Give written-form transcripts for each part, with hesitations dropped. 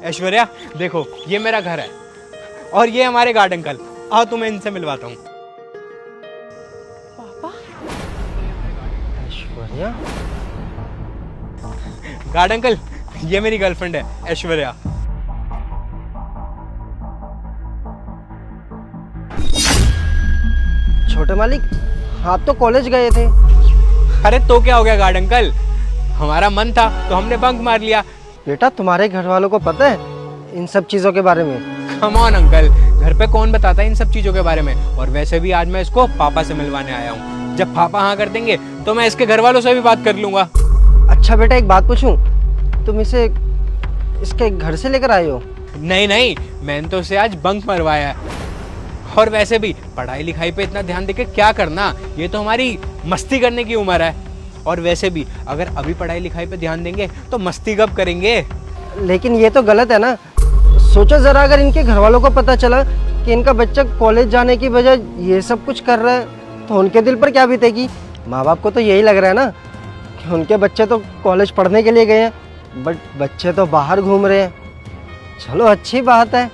ऐश्वर्या देखो, ये मेरा घर है और ये हमारे गार्ड अंकल। आओ तुम्हें इनसे मिलवाता हूँ। पापा, ऐश्वर्या? गार्ड अंकल, ये मेरी गर्लफ्रेंड है ऐश्वर्या। छोटे मालिक, आप तो कॉलेज गए थे। अरे तो क्या हो गया गार्ड अंकल, हमारा मन था तो हमने बंक मार लिया। बेटा, तुम्हारे घर वालों को पता है इन सब चीजों के बारे में? कम ऑन अंकल, घर पे कौन बताता है इन सब चीजों के बारे में। और वैसे भी आज मैं इसको पापा से मिलवाने आया हूँ। जब पापा हाँ कर देंगे तो मैं इसके घर वालों से भी बात कर लूंगा। अच्छा बेटा, एक बात पूछूं, तुम इसे इसके घर से लेकर आए हो? नहीं नहीं, मैंने तो इसे आज बंक मरवाया है। और वैसे भी पढ़ाई लिखाई पे इतना ध्यान देके क्या करना, ये तो हमारी मस्ती करने की उम्र है। और वैसे भी अगर अभी पढ़ाई लिखाई पे ध्यान देंगे तो मस्ती कब करेंगे। लेकिन ये तो गलत है ना। सोचो जरा, अगर इनके घर वालों को पता चला कि इनका बच्चा कॉलेज जाने की बजाय ये सब कुछ कर रहा है तो उनके दिल पर क्या बीतेगी। माँ बाप को तो यही लग रहा है ना कि उनके बच्चे तो कॉलेज पढ़ने के लिए गए हैं, बट बच्चे तो बाहर घूम रहे हैं। चलो, अच्छी बात है।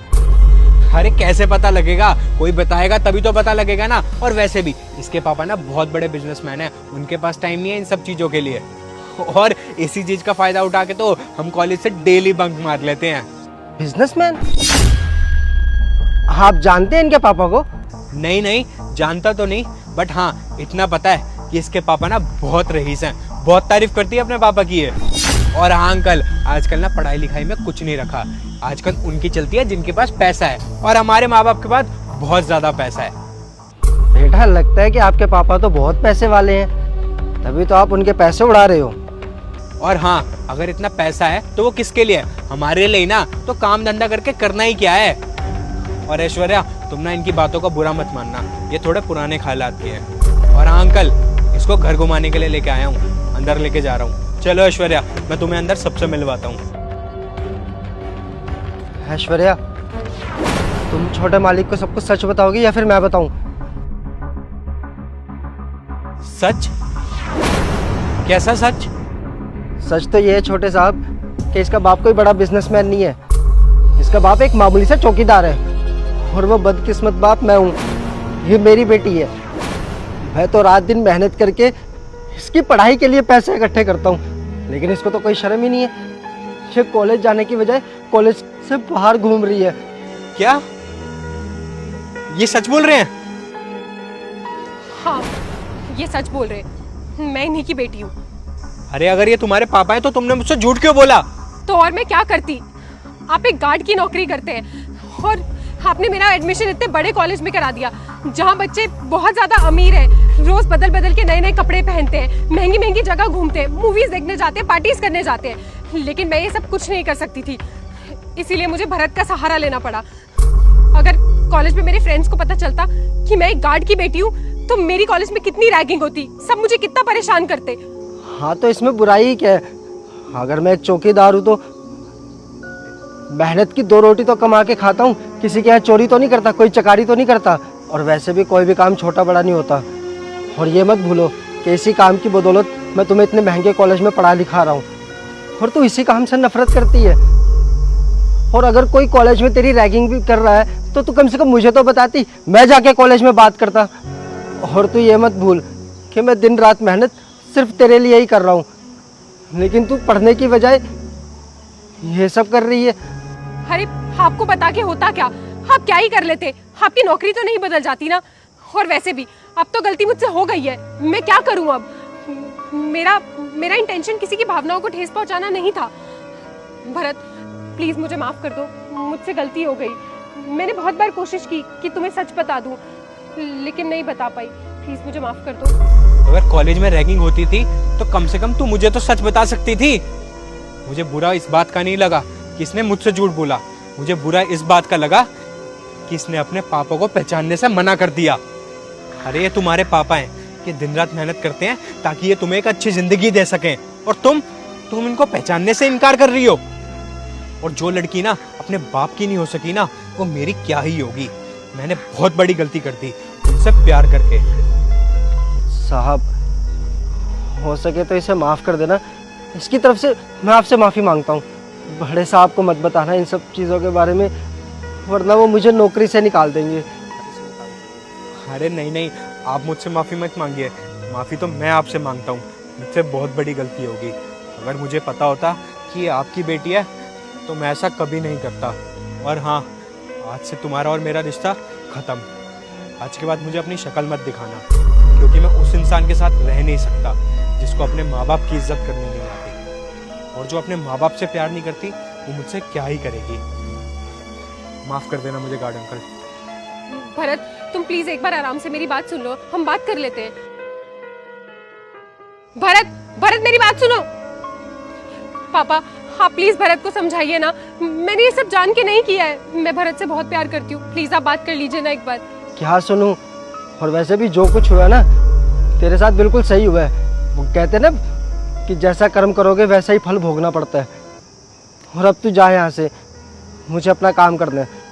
अरे कैसे पता लगेगा, कोई बताएगा तभी तो पता लगेगा ना। और वैसे भी इसके पापा ना बहुत बड़े बिजनेसमैन हैं, उनके पास टाइम नहीं है इन सब चीजों के लिए। और इसी चीज का फायदा उठा के तो हम कॉलेज से डेली बंक मार लेते हैं। बिजनेसमैन? आप जानते हैं इनके पापा को? नहीं नहीं, जानता तो नहीं, बट हाँ इतना पता है कि इसके पापा ना बहुत रईस हैं, बहुत तारीफ करती है अपने पापा की है। और हाँ अंकल, आजकल ना पढ़ाई लिखाई में कुछ नहीं रखा, आजकल उनकी चलती है जिनके पास पैसा है। और हमारे माँ बाप के पास बहुत ज्यादा पैसा है। बेटा, लगता है कि आपके पापा तो बहुत पैसे वाले हैं, तभी तो आप उनके पैसे उड़ा रहे हो। और हाँ, अगर इतना पैसा है तो वो किसके लिए है, हमारे लिए ना। तो काम धंधा करके करना ही क्या है। और ऐश्वर्या, तुम ना इनकी बातों का बुरा मत मानना, ये थोड़े पुराने ख्यालात के हैं। और हाँ अंकल, इसको घर घुमाने के लिए लेके आया हूँ, अंदर लेके जा रहा हूँ। चलो ऐश्वर्या, मैं तुम्हें अंदर सबसे मिलवाता हूँ। ऐश्वर्या, तुम छोटे मालिक को सब कुछ सच बताओगी या फिर मैं बताऊं? सच? कैसा सच? सच तो ये है छोटे साहब कि इसका बाप कोई बड़ा बिजनेसमैन नहीं है। इसका बाप एक मामूली सा चौकीदार है, और वो बदकिस्मत बाप मैं हूँ। ये मेरी बेटी है। मैं तो रात दिन मेहनत करके इसकी पढ़ाई के लिए पैसे इकट्ठे करता हूँ, लेकिन इसको तो कोई शर्म ही नहीं है। ये कॉलेज जाने की बजाय कॉलेज से बाहर घूम रही है। क्या ये सच बोल रहे हैं? हाँ ये सच बोल रहे, मैं इन्हीं की बेटी हूँ। अरे अगर ये तुम्हारे पापा हैं तो तुमने मुझसे झूठ क्यों बोला? तो और मैं क्या करती, आप एक गार्ड की नौकरी करते हैं और आपने मेरा एडमिशन इतने बड़े कॉलेज में करा दिया जहाँ बच्चे बहुत ज्यादा अमीर हैं, रोज बदल बदल के नए नए कपड़े पहनते हैं, महंगी महंगी जगह घूमते हैं, मूवीज देखने जाते हैं, पार्टीज करने जाते हैं। लेकिन मैं ये सब कुछ नहीं कर सकती थी, इसीलिए मुझे भरत का सहारा लेना पड़ा। अगर कॉलेज में मेरे फ्रेंड्स को पता चलता कि मैं एक गार्ड की बेटी हूँ तो मेरी कॉलेज में कितनी रैगिंग होती, सब मुझे कितना परेशान करते। हाँ तो इसमें बुराई ही क्या है? अगर मैं एक चौकीदार हूँ तो मेहनत की 2 रोटी तो कमा के खाता हूँ, किसी के यहाँ चोरी तो नहीं करता, कोई चकारी तो नहीं करता। और वैसे भी कोई भी काम छोटा बड़ा नहीं होता। और ये मत भूलो कि इसी काम की बदौलत मैं तुम्हें इतने महंगे कॉलेज में पढ़ा लिखा रहा हूँ, और तू इसी काम से नफरत करती है। और अगर कोई कॉलेज में तेरी रैगिंग भी कर रहा है तो तू कम से कम मुझे तो बताती, मैं जाके कॉलेज में बात करता। और तू ये मत भूल कि मैं दिन रात मेहनत सिर्फ तेरे लिए ही कर रहा हूँ, लेकिन तू पढ़ने की बजाय ये सब कर रही है। अरे आपको बता के होता क्या, आप क्या ही कर लेते, आपकी नौकरी तो नहीं बदल जाती ना। और वैसे भी अब तो गलती मुझसे हो गई है, मैं क्या करूं अब। मेरा इंटेंशन किसी की भावनाओं को ठेस पहुंचाना नहीं था। भरत प्लीज मुझे माफ कर दो, मुझसे गलती हो गई। मैंने बहुत बार कोशिश की कि तुम्हें सच बता दूं, लेकिन नहीं बता पाई। प्लीज मुझे माफ कर दो। अगर कॉलेज में रैगिंग होती थी तो कम से कम तू मुझे तो सच बता सकती थी। मुझे बुरा इस बात का नहीं लगा कि इसने मुझसे झूठ बोला, मुझे बुरा इस बात का लगा कि इसने अपने पापा को पहचानने से मना कर दिया। अरे ये तुम्हारे पापा हैं कि दिन रात मेहनत करते हैं ताकि ये तुम्हें एक अच्छी जिंदगी दे सकें, और तुम इनको पहचानने से इनकार कर रही हो। और जो लड़की ना अपने बाप की नहीं हो सकी ना, वो मेरी क्या ही होगी। मैंने बहुत बड़ी गलती कर दी उनसे प्यार करके। साहब, हो सके तो इसे माफ कर देना। इसकी तरफ से मैं आपसे माफी मांगता हूँ। बड़े साहब को मत बताना इन सब चीज़ों के बारे में, वरना वो मुझे नौकरी से निकाल देंगे। अरे नहीं नहीं, आप मुझसे माफ़ी मत मांगिए। माफ़ी तो मैं आपसे मांगता हूँ, मुझसे बहुत बड़ी गलती होगी। अगर मुझे पता होता कि ये आपकी बेटी है तो मैं ऐसा कभी नहीं करता। और हाँ, आज से तुम्हारा और मेरा रिश्ता ख़त्म। आज के बाद मुझे अपनी शक्ल मत दिखाना, क्योंकि मैं उस इंसान के साथ रह नहीं सकता जिसको अपने माँ बाप की इज्जत करनी नहीं आती। और जो अपने माँ बाप से प्यार नहीं करती वो मुझसे क्या ही करेगी। माफ़ कर देना मुझे गार्ड अंकल। भरत, तुम प्लीज एक बार आराम से मेरी बात सुन लो, हम बात कर लेते हैं। भरत मेरी बात सुनो। पापा, आप प्लीज भरत को समझाइए ना, मैंने ये सब जान के नहीं किया है। मैं भरत से बहुत प्यार करती हूँ, प्लीज आप बात कर लीजिए ना एक बार। क्या सुनूं? और वैसे भी जो कुछ हुआ ना तेरे साथ बिल्कुल सही हुआ है। वो कहते ना कि जैसा कर्म करोगे वैसा ही फल भोगना पड़ता है। और अब तू जा यहाँ से, मुझे अपना काम करना है।